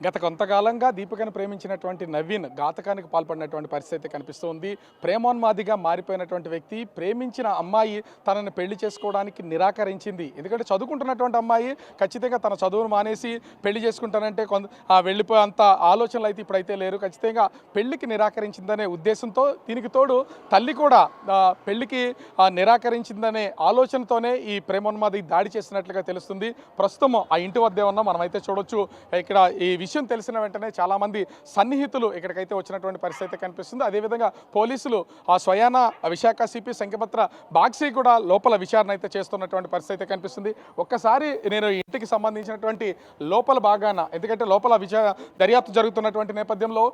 గత కొంతకాలంగా దీపికను ప్రేమించినటువంటి నవీన్ ఘాతకానికి పాల్పడినటువంటి పరిస్థితి కనిపిస్తోంది. ప్రేమోన్మాదిగా మారిపోయినటువంటి వ్యక్తి ప్రేమించిన అమ్మాయి తనని పెళ్లి చేసుకోవడానికి నిరాకరించింది. ఎందుకంటే చదువుకుంటున్నటువంటి అమ్మాయి ఖచ్చితంగా తన చదువును మానేసి పెళ్లి చేసుకుంటానంటే వెళ్ళిపోయేంత ఆలోచనలు అయితే ఇప్పుడైతే లేరు. ఖచ్చితంగా పెళ్లికి నిరాకరించిందనే ఉద్దేశంతో, దీనికి తోడు తల్లి కూడా పెళ్లికి నిరాకరించిందనే ఆలోచనతోనే ఈ ప్రేమోన్మాది దాడి చేసినట్లుగా తెలుస్తుంది. ప్రస్తుతం ఆ ఇంటి వద్దే ఉన్న మనమైతే చూడొచ్చు. ఇక్కడ ఈ విషయం తెలిసిన వెంటనే చాలామంది సన్నిహితులు ఇక్కడికైతే వచ్చినటువంటి పరిస్థితి కనిపిస్తుంది. అదేవిధంగా పోలీసులు స్వయాన విశాఖ సిపి సంఖ్యపత్ర బాక్సీ కూడా లోపల విచారణ అయితే చేస్తున్నటువంటి పరిస్థితి కనిపిస్తుంది. ఒక్కసారి నేను ఇంటికి సంబంధించినటువంటి లోపల భాగాన, ఎందుకంటే లోపల దర్యాప్తు జరుగుతున్నటువంటి నేపథ్యంలో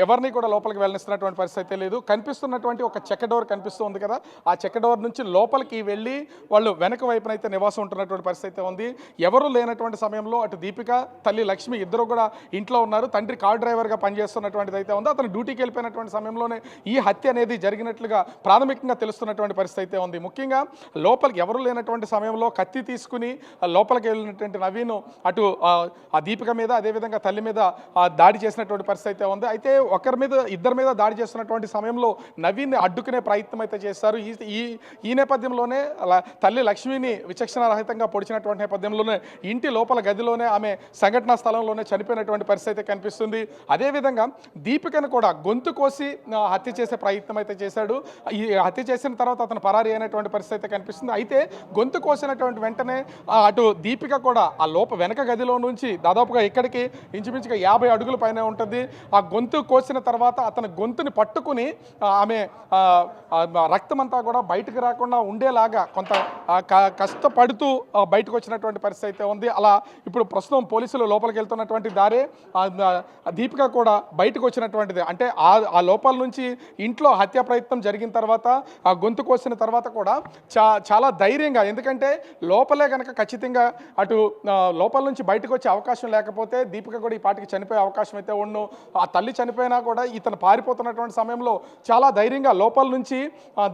ఎవరిని కూడా లోపలికి వెళ్ళనిస్తున్నటువంటి పరిస్థితి లేదు. కనిపిస్తున్నటువంటి ఒక చెక్క డోర్ కనిపిస్తుంది కదా, ఆ చెక్క డోర్ నుంచి లోపలికి వెళ్ళి వాళ్ళు వెనక వైపున అయితే నివాసం ఉంటున్నటువంటి పరిస్థితి ఉంది. ఎవరు లేనటువంటి సమయంలో అటు దీపిక, తల్లి లక్ష్మి ఇద్దరు కూడా ఇంట్లో ఉన్నారు. తండ్రి కార్ డ్రైవర్గా పనిచేస్తున్నటువంటిది అయితే ఉంది. అతను డ్యూటీకి వెళ్ళిపోయినటువంటి సమయంలోనే ఈ హత్య అనేది జరిగినట్లుగా ప్రాథమికంగా తెలుస్తున్నటువంటి పరిస్థితి అయితే ఉంది. ముఖ్యంగా లోపలికి ఎవరు లేనటువంటి సమయంలో కత్తి తీసుకుని లోపలికి వెళ్ళినటువంటి నవీన్ అటు ఆ దీపిక మీద, అదేవిధంగా తల్లి మీద దాడి చేసినటువంటి పరిస్థితి అయితే ఉంది. అయితే ఇద్దరి మీద దాడి చేస్తున్నటువంటి సమయంలో నవీన్ అడ్డుకునే ప్రయత్నం అయితే చేశారు. ఈ నేపథ్యంలోనే తల్లి లక్ష్మిని విచక్షణ రహితంగా పొడిచినటువంటి నేపథ్యంలోనే ఇంటి లోపల గదిలోనే ఆమె సంఘటనా స్థలంలోనే చనిపోయినటువంటి పరిస్థితి కనిపిస్తుంది. అదేవిధంగా దీపికను కూడా గొంతు కోసి హత్య చేసే ప్రయత్నం అయితే చేశాడు. ఈ హత్య చేసిన తర్వాత అతను పరారీ అయినటువంటి పరిస్థితి కనిపిస్తుంది. అయితే గొంతు కోసినటువంటి వెంటనే అటు దీపిక కూడా ఆ వెనక గదిలో నుంచి దాదాపుగా ఇక్కడికి ఇంచుమించుగా 50 అడుగుల పైన ఉంటుంది. ఆ గొంతు కోసిన తర్వాత అతని గొంతుని పట్టుకుని ఆమె రక్తం అంతా కూడా బయటకు రాకుండా ఉండేలాగా కొంత కష్టపడుతూ బయటకు వచ్చినటువంటి పరిస్థితి అయితే ఉంది. అలా ఇప్పుడు ప్రస్తుతం పోలీసులు లోపలికి వెళ్తున్నటువంటి దారే దీపిక కూడా బయటకు వచ్చినటువంటిది. అంటే ఆ లోపల నుంచి ఇంట్లో హత్య ప్రయత్నం జరిగిన తర్వాత ఆ గొంతు కోసిన తర్వాత కూడా చాలా ధైర్యంగా, ఎందుకంటే లోపలే కనుక ఖచ్చితంగా అటు లోపల నుంచి బయటకు వచ్చే అవకాశం లేకపోతే దీపిక కూడా ఈ పాటికి చనిపోయే అవకాశం అయితే ఉండు. ఆ తల్లి చనిపోయినా కూడా ఇతను పారిపోతున్నటువంటి సమయంలో చాలా ధైర్యంగా లోపల నుంచి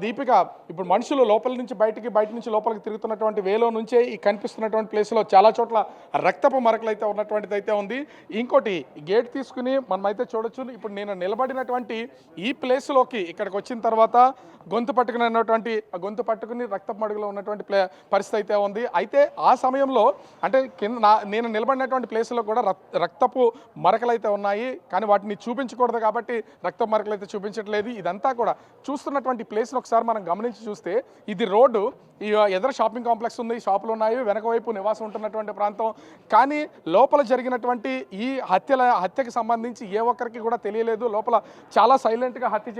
దీపిక, ఇప్పుడు మనుషులు లోపల నుంచి బయట నుంచి లోపలికి తిరుగుతున్నటువంటి వేలో నుంచే ఈ కనిపిస్తున్నటువంటి ప్లేస్లో చాలా చోట్ల రక్తపు మరకలు అయితే ఉన్నటువంటిది అయితే ఉంది. ఇంకోటి గేట్ తీసుకుని మనమైతే చూడొచ్చు. ఇప్పుడు నేను నిలబడినటువంటి ఈ ప్లేస్లోకి ఇక్కడికి వచ్చిన తర్వాత గొంతు పట్టుకుని రక్తపు మడుగులో ఉన్నటువంటి పరిస్థితి అయితే ఉంది. అయితే ఆ సమయంలో అంటే నేను నిలబడినటువంటి ప్లేస్లో కూడా రక్తపు మరకలు అయితే ఉన్నాయి. కానీ వాటిని చూపించకూడదు కాబట్టి రక్తపు మరకలు అయితే చూపించట్లేదు. ఇదంతా కూడా చూస్తున్నటువంటి ప్లేస్ని ఒకసారి మనం గమనించి చూస్తే ఇది రోడ్డు, ఈ ఎదురు షాపింగ్ కాంప్లెక్స్ ఉంది, షాపులు ఉన్నాయి, వెనక వైపు నివాసం ఉంటున్నటువంటి ప్రాంతం. కానీ లోపల జరిగినటువంటి ఈ హత్యకి సంబంధించి ఏ ఒక్కరికి కూడా తెలియలేదు. లోపల చాలా సైలెంట్గా హత్య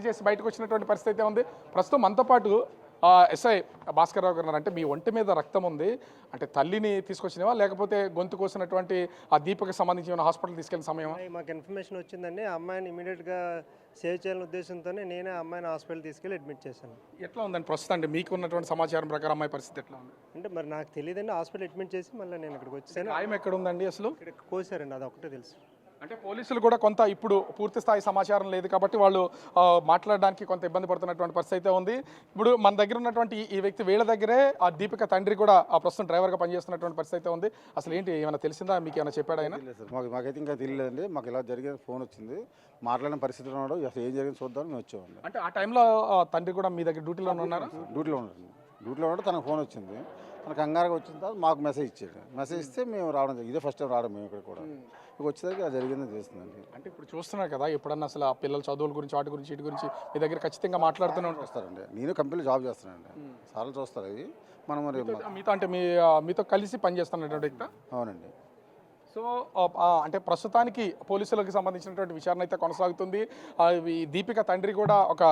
చేసి బయటకు వచ్చినటువంటి పరిస్థితి ఉంది. ప్రస్తుతం మనతో పాటు ఎస్ఐ భాస్కర్ రావు గారు. అంటే మీ ఒంటి మీద రక్తం ఉంది, అంటే తల్లిని తీసుకొచ్చినవా లేకపోతే గొంతు కోసినటువంటి ఆ దీపకి సంబంధించి హాస్పిటల్ తీసుకెళ్ళిన సమయం? మాకు ఇన్ఫర్మేషన్ వచ్చిందండి. ఆ అమ్మాయిని ఇమీడియట్గా సేవ్ చేయాలనే ఉద్దేశంతోనే నేనే అమ్మాయిని హాస్పిటల్ తీసుకెళ్ళి అడ్మిట్ చేశాను. ఎట్లా ఉందండి ప్రస్తుతం? అంటే మీకు ఉన్నటువంటి సమాచారం ప్రకారం అమ్మాయి పరిస్థితి ఎట్లా ఉంది? అంటే మరి నాకు తెలియదండి. హాస్పిటల్ అడ్మిట్ చేసి మళ్ళీ నేను ఇక్కడికి వచ్చాను. గాయం ఎక్కడ ఉందండి అసలు? ఇక్కడ కోసారండి, అది ఒకటే తెలుసు. అంటే పోలీసులు కూడా కొంత ఇప్పుడు పూర్తి స్థాయి సమాచారం లేదు కాబట్టి వాళ్ళు మాట్లాడడానికి కొంత ఇబ్బంది పడుతున్నటువంటి పరిస్థితి అయితే ఉంది. ఇప్పుడు మన దగ్గర ఉన్నటువంటి ఈ వ్యక్తి వీళ్ళ దగ్గరే ఆ దీపిక తండ్రి కూడా ప్రస్తుతం డ్రైవర్గా పనిచేస్తున్నటువంటి పరిస్థితి అయితే ఉంది. అసలు ఏంటి ఏమైనా తెలిసిందా, మీకు ఏమైనా చెప్పాడు ఆయన? మాకైతే ఇంకా తెలియలేదండి. మాకు ఇలా జరిగే ఫోన్ వచ్చింది, మాట్లాడిన పరిస్థితిలో ఉన్నాడు. అసలు ఏం జరిగింది చూద్దాం మేము వచ్చామండి. అంటే ఆ టైంలో తండ్రి కూడా మీ దగ్గర డ్యూటీలో ఉన్నారు? డ్యూటీలో ఉన్నాడు. తనకు ఫోన్ వచ్చింది. తనకు కంగారుగా వచ్చిన తర్వాత మాకు మెసేజ్ ఇచ్చాడు. మెసేజ్ ఇస్తే మేము రావడం జరిగింది. ఇదే ఫస్ట్ టైం రావడం మేము ఇక్కడ కూడా. ఇక వచ్చేసరికి అది జరిగిందని తెలుస్తుందండి. అంటే ఇప్పుడు చూస్తున్నారు కదా, ఎప్పుడన్నా అసలు ఆ పిల్లల చదువుల గురించి, వాటి గురించి, వీటి గురించి మీ దగ్గర ఖచ్చితంగా మాట్లాడుతూనే వస్తారండి. నేను కంపెనీలో జాబ్ చేస్తానండి. సార్లు చూస్తారు అవి. మనం మరి మీతో అంటే మీతో కలిసి పనిచేస్తున్నటువంటి వ్యక్తి? అవునండి. సో అంటే ప్రస్తుతానికి పోలీసులకు సంబంధించినటువంటి విచారణ అయితే కొనసాగుతుంది. ఈ దీపిక తండ్రి కూడా ఒక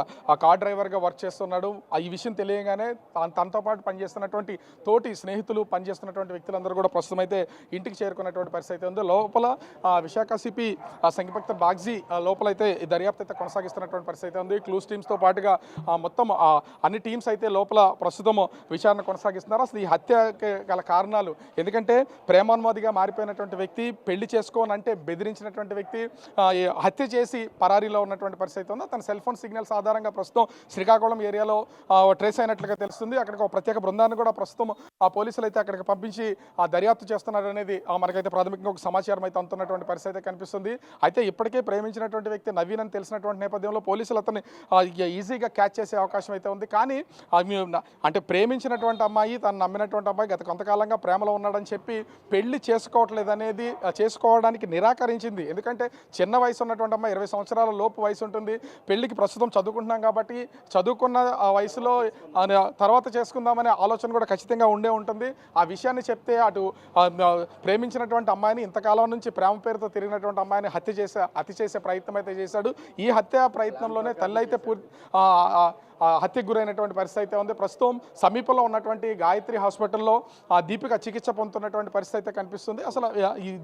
కార్ డ్రైవర్గా వర్క్ చేస్తున్నాడు. ఈ విషయం తెలియగానే తనతో పాటు పనిచేస్తున్నటువంటి తోటి స్నేహితులు, పనిచేస్తున్నటువంటి వ్యక్తులందరూ కూడా ప్రస్తుతం అయితే ఇంటికి చేరుకున్నటువంటి పరిస్థితి ఉంది. లోపల విశాఖ సిపి సంఖ్యపత్ర బాగ్జీ లోపలైతే ఈ దర్యాప్తు అయితే కొనసాగిస్తున్నటువంటి పరిస్థితి ఉంది. క్లూస్ టీమ్స్తో పాటుగా మొత్తం అన్ని టీమ్స్ అయితే లోపల ప్రస్తుతం విచారణ కొనసాగిస్తున్నారు. అసలు ఈ హత్యకి గల కారణాలు, ఎందుకంటే ప్రేమానుమాదిగా మారిపోయినటువంటి వ్యక్తి, పెళ్లి చేసుకోనంటే బెదిరించినటువంటి వ్యక్తి హత్య చేసి పరారీలో ఉన్నటువంటి పరిస్థితి ఉంది. తన సెల్ ఫోన్ సిగ్నల్స్ ఆధారంగా ప్రస్తుతం శ్రీకాకుళం ఏరియాలో ట్రేస్ అయినట్లుగా తెలుస్తుంది. అక్కడికి ఒక ప్రత్యేక బృందాన్ని కూడా ప్రస్తుతం పోలీసులు అయితే అక్కడికి పంపించి దర్యాప్తు చేస్తున్నారు అనేది మనకైతే ప్రాథమికంగా ఒక సమాచారం అయితే అందుతున్నటువంటి పరిస్థితి అయితే కనిపిస్తుంది. అయితే ఇప్పటికే ప్రేమించినటువంటి వ్యక్తి నవీన్ అని తెలిసినటువంటి నేపథ్యంలో పోలీసులు అతన్ని ఈజీగా క్యాచ్ చేసే అవకాశం అయితే ఉంది. కానీ అంటే ప్రేమించినటువంటి అమ్మాయి, తను నమ్మినటువంటి అమ్మాయి గత కొంతకాలంగా ప్రేమలో ఉన్నాడని చెప్పి పెళ్లి చేసుకోవట్లేదు అనేది చేసుకోవడానికి నిరాకరించింది. ఎందుకంటే చిన్న వయసు ఉన్నటువంటి అమ్మాయి 20 సంవత్సరాల లోపు వయసు ఉంటుంది. పెళ్లికి ప్రస్తుతం చదువుకుంటున్నాం కాబట్టి చదువుకున్న ఆ వయసులో తర్వాత చేసుకుందామనే ఆలోచన కూడా ఖచ్చితంగా ఉండే ఉంటుంది. ఆ విషయాన్ని చెప్తే అటు ప్రేమించినటువంటి అమ్మాయిని, ఇంతకాలం నుంచి ప్రేమ పేరుతో తిరిగినటువంటి అమ్మాయిని హత్య చేసే ప్రయత్నం అయితే చేశాడు. ఈ హత్య ప్రయత్నంలోనే తల్లి అయితే హత్యకు గురైనటువంటి పరిస్థితి అయితే ఉంది. ప్రస్తుతం సమీపంలో ఉన్నటువంటి గాయత్రి హాస్పిటల్లో దీపిక చికిత్స పొందుతున్నటువంటి పరిస్థితి అయితే కనిపిస్తుంది. అసలు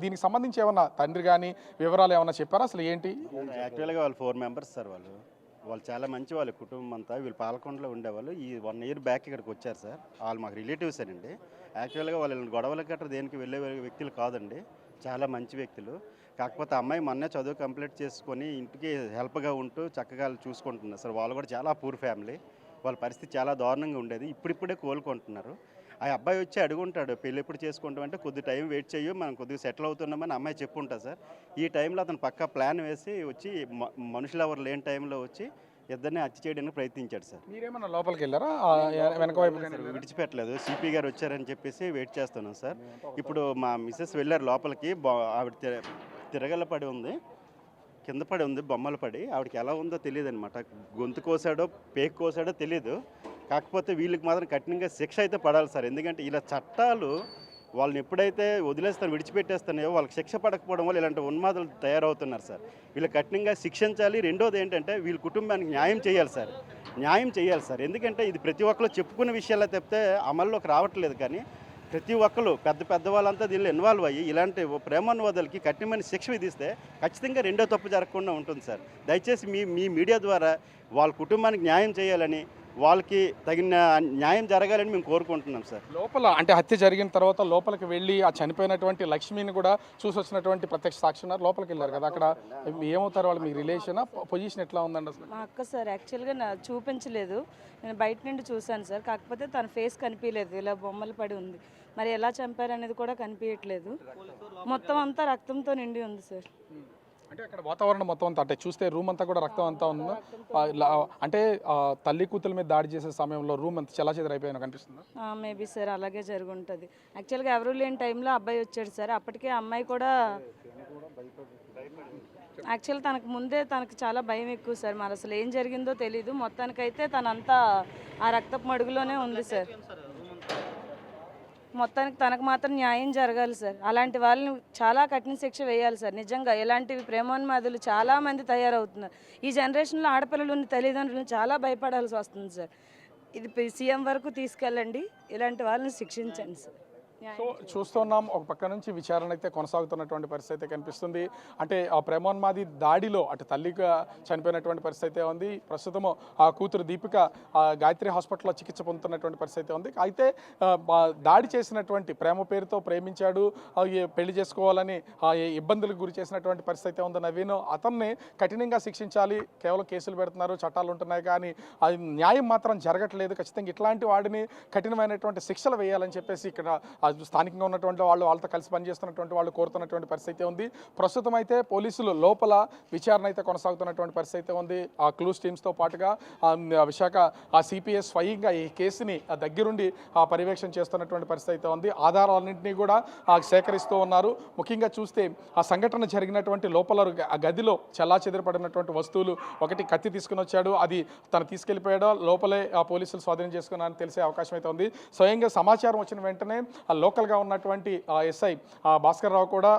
దీనికి సంబంధించి ఏమన్నా తండ్రి కానీ వివరాలు ఏమన్నా చెప్పారా? అసలు ఏంటి? యాక్చువల్గా వాళ్ళు 4 మెంబర్స్ సార్. వాళ్ళు చాలా మంచి వాళ్ళ కుటుంబం అంతా. వీళ్ళు పాలకొండలో ఉండేవాళ్ళు. ఈ 1 ఇయర్ బ్యాక్ ఇక్కడికి వచ్చారు సార్. వాళ్ళు మాకు రిలేటివ్స్ అండి. యాక్చువల్గా వాళ్ళు గొడవలకి గట్రా దేనికి వెళ్ళే వ్యక్తులు కాదండి. చాలా మంచి వ్యక్తులు. కాకపోతే అమ్మాయి మొన్నే చదువు కంప్లీట్ చేసుకొని ఇంటికి హెల్ప్గా ఉంటూ చక్కగా చూసుకుంటున్నారు సార్. వాళ్ళు కూడా చాలా పూర్ ఫ్యామిలీ. వాళ్ళ పరిస్థితి చాలా దారుణంగా ఉండేది. ఇప్పుడిప్పుడే కోలుకుంటున్నారు. ఆ అబ్బాయి వచ్చి అడుగుంటాడు, పెళ్ళి ఎప్పుడు చేసుకుంటామంటే కొద్ది టైం వెయిట్ చేయు, మనం కొద్దిగా సెటిల్ అవుతున్నామని అమ్మాయి చెప్పుంటా సార్. ఈ టైంలో అతను పక్కా ప్లాన్ వేసి వచ్చి మనుషులు ఎవరు లేని టైంలో వచ్చి ఇద్దరిని హత్య చేయడానికి ప్రయత్నించాడు సార్. మీరేమన్నా లోపలికి వెళ్ళారా? వెనక వైపు విడిచిపెట్టలేదు. సిపి గారు వచ్చారని చెప్పేసి వెయిట్ చేస్తున్నాం సార్. ఇప్పుడు మా మిస్సెస్ వెళ్ళారు లోపలికి. ఆవిడ తిరగల పడి ఉంది, కింద పడి ఉంది, బొమ్మలు పడి. ఆవిడకి ఎలా ఉందో తెలియదు అనమాట. గొంతు కోసాడో పేక్ కోసాడో తెలియదు. కాకపోతే వీళ్ళకి మాత్రం కఠినంగా శిక్ష అయితే పడాలి సార్. ఎందుకంటే ఇలా చట్టాలు వాళ్ళని ఎప్పుడైతే వదిలేస్తారో, విడిచిపెట్టేస్తానో వాళ్ళకి శిక్ష పడకపోవడం వల్ల ఇలాంటి ఉన్మాదులు తయారవుతున్నారు సార్. వీళ్ళు కఠినంగా శిక్షించాలి. రెండోది ఏంటంటే వీళ్ళ కుటుంబానికి న్యాయం చేయాలి సార్. న్యాయం చేయాలి సార్. ఎందుకంటే ఇది ప్రతి ఒక్కరు చెప్పుకునే విషయాల్లో తప్పితే అమల్లోకి రావట్లేదు. కానీ ప్రతి ఒక్కరు పెద్ద వాళ్ళంతా దీనిలో ఇన్వాల్వ్ అయ్యి ఇలాంటి ప్రేమానువాదాలకి కఠినమైన శిక్ష విధిస్తే ఖచ్చితంగా రెండో తప్పు జరగకుండా ఉంటుంది సార్. దయచేసి మీ మీడియా ద్వారా వాళ్ళ కుటుంబానికి న్యాయం చేయాలని, వాళ్ళకి తగిన న్యాయం జరగాలని మేము కోరుకుంటున్నాం సార్. లోపల అంటే హత్య జరిగిన తర్వాత లోపలికి వెళ్ళి ఆ చనిపోయినటువంటి లక్ష్మిని కూడా చూసి వచ్చినటువంటి ప్రత్యక్ష సాక్షి ఉన్నారు. లోపలికి వెళ్ళారు కదా, అక్కడ ఏమవుతారు వాళ్ళు? మీ రిలేషన్ పొజిషన్ ఎట్లా ఉందండి అసలు? మా అక్క సార్ యాక్చువల్గా చూపించలేదు. నేను బయట నుండి చూశాను సార్. కాకపోతే తన ఫేస్ కనిపించలేదు, ఇలా బొమ్మలు పడి ఉంది. మరి ఎలా చంపారు అనేది కూడా కనిపించట్లేదు. మొత్తం అంతా రక్తంతో నిండి ఉంది సార్. అంటే అక్కడ వాతావరణం మొత్తం అంతా అంటే చూస్తే రూమ్ అంతా కూడా రక్తం అంతా ఉంది. అంటే తల్లి కూతుల మీద దాడి చేసే సమయంలో రూమ్ అంతా చెల్లాచెదరైపోయిన కనిపిస్తుంది. మేబీ సార్ అలాగే జరుగుంటుంది. యాక్చువల్గా ఎవరూ లేని టైంలో అబ్బాయి వచ్చాడు సార్. అప్పటికే అమ్మాయి కూడా యాక్చువల్ తనకు ముందే తనకు చాలా భయం ఎక్కువ సార్. మరి అసలు ఏం జరిగిందో తెలీదు. మొత్తానికైతే తనంతా ఆ రక్తపు మడుగులోనే ఉంది సార్. మొత్తానికి తనకు మాత్రం న్యాయం జరగాలి సార్. అలాంటి వాళ్ళని చాలా కఠిన శిక్ష వేయాలి సార్. నిజంగా ఇలాంటివి ప్రేమోన్మాదులు చాలామంది తయారవుతున్నారు. ఈ జనరేషన్లో ఆడపిల్లలు తల్లిదండ్రులను చాలా భయపడాల్సి వస్తుంది సార్. ఇది సీఎం వరకు తీసుకెళ్ళండి, ఇలాంటి వాళ్ళని శిక్షించండి సార్. సో చూస్తున్నాం, ఒక పక్క నుంచి విచారణ అయితే కొనసాగుతున్నటువంటి పరిస్థితి అయితే కనిపిస్తుంది. అంటే ఆ ప్రేమోన్మాది దాడిలో అటు తల్లిగా చనిపోయినటువంటి పరిస్థితి ఉంది. ప్రస్తుతం ఆ కూతురు దీపిక గాయత్రి హాస్పిటల్లో చికిత్స పొందుతున్నటువంటి పరిస్థితి ఉంది. అయితే దాడి చేసినటువంటి ప్రేమ పేరుతో ప్రేమించాడు, పెళ్లి చేసుకోవాలని ఇబ్బందులకు గురి చేసినటువంటి పరిస్థితి ఉంది నవీన్. అతన్ని కఠినంగా శిక్షించాలి. కేవలం కేసులు పెడుతున్నారు, చట్టాలు ఉంటున్నాయి, కానీ అది న్యాయం మాత్రం జరగట్లేదు. ఖచ్చితంగా ఇట్లాంటి వాడిని కఠినమైనటువంటి శిక్షలు వేయాలని చెప్పేసి ఇక్కడ స్థానికంగా ఉన్నటువంటి వాళ్ళతో కలిసి పనిచేస్తున్నటువంటి వాళ్ళు కోరుతున్నటువంటి పరిస్థితి ఉంది. ప్రస్తుతం అయితే పోలీసులు లోపల విచారణ అయితే కొనసాగుతున్నటువంటి పరిస్థితి ఉంది. ఆ క్లూస్ టీమ్స్తో పాటుగా విశాఖ సిపిఎస్ స్వయంగా ఈ కేసుని దగ్గరుండి పర్యవేక్షణ చేస్తున్నటువంటి పరిస్థితి ఉంది. ఆధారాలన్నింటినీ కూడా సేకరిస్తూ ఉన్నారు. ముఖ్యంగా చూస్తే ఆ సంఘటన జరిగినటువంటి లోపల ఆ గదిలో చెల్లాచెదిరిపడినటువంటి వస్తువులు, ఒకటి కత్తి తీసుకుని వచ్చాడు, అది తను తీసుకెళ్లిపోయాడో లోపలే పోలీసులు స్వాధీనం చేసుకున్నారని తెలిసే అవకాశం అయితే ఉంది. స్వయంగా సమాచారం వచ్చిన వెంటనే లోకల్గా ఉన్నటువంటి ఎస్ఐ భాస్కర్ రావు కూడా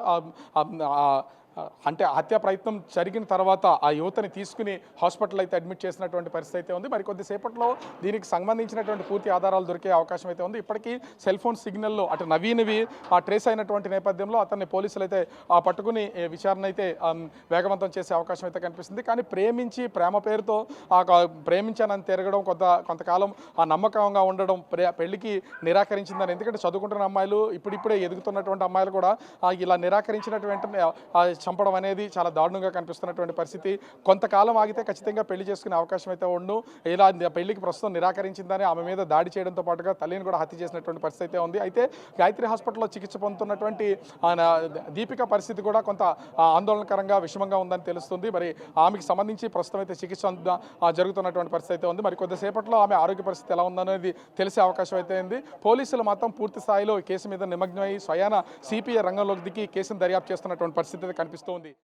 అంటే హత్య ప్రయత్నం జరిగిన తర్వాత ఆ యువతని తీసుకుని హాస్పిటల్ అయితే అడ్మిట్ చేసినటువంటి పరిస్థితి అయితే ఉంది. మరి కొద్దిసేపట్లో దీనికి సంబంధించినటువంటి పూర్తి ఆధారాలు దొరికే అవకాశం అయితే ఉంది. ఇప్పటికీ సెల్ ఫోన్ సిగ్నల్లో అటు నవీన్వి ట్రేస్ అయినటువంటి నేపథ్యంలో అతన్ని పోలీసులు అయితే పట్టుకుని విచారణ అయితే వేగవంతం చేసే అవకాశం అయితే కనిపిస్తుంది. కానీ ప్రేమించి ప్రేమ పేరుతో ప్రేమించానని తిరగడం కొంతకాలం ఆ నమ్మకంగా ఉండడం పెళ్లికి నిరాకరించిందని. ఎందుకంటే చదువుకుంటున్న అమ్మాయిలు ఇప్పుడిప్పుడే ఎదుగుతున్నటువంటి అమ్మాయిలు కూడా ఇలా నిరాకరించినటువంటి వెంటనే చంపడం అనేది చాలా దారుణంగా కనిపిస్తున్నటువంటి పరిస్థితి. కొంతకాలం ఆగితే ఖచ్చితంగా పెళ్లి చేసుకునే అవకాశం అయితే ఉండు. ఇలా పెళ్లికి ప్రస్తుతం నిరాకరించిందని ఆమె మీద దాడి చేయడంతో పాటుగా తల్లిని కూడా హత్య చేసినటువంటి పరిస్థితి అయితే ఉంది. అయితే గాయత్రి హాస్పిటల్లో చికిత్స పొందుతున్నటువంటి దీపిక పరిస్థితి కూడా కొంత ఆందోళనకరంగా విషమంగా ఉందని తెలుస్తుంది. మరి ఆమెకి సంబంధించి ప్రస్తుతం అయితే చికిత్స జరుగుతున్నటువంటి పరిస్థితి అయితే ఉంది. మరి కొద్దిసేపట్లో ఆమె ఆరోగ్య పరిస్థితి ఎలా ఉందనేది తెలిసే అవకాశం అయితే ఉంది. పోలీసులు మాత్రం పూర్తి స్థాయిలో కేసు మీద నిమగ్నమై స్వయాన సిపిఐ రంగంలోకి దిగి కేసును దర్యాప్తు చేస్తున్నటువంటి పరిస్థితి అయితే కనిపిస్తోంది.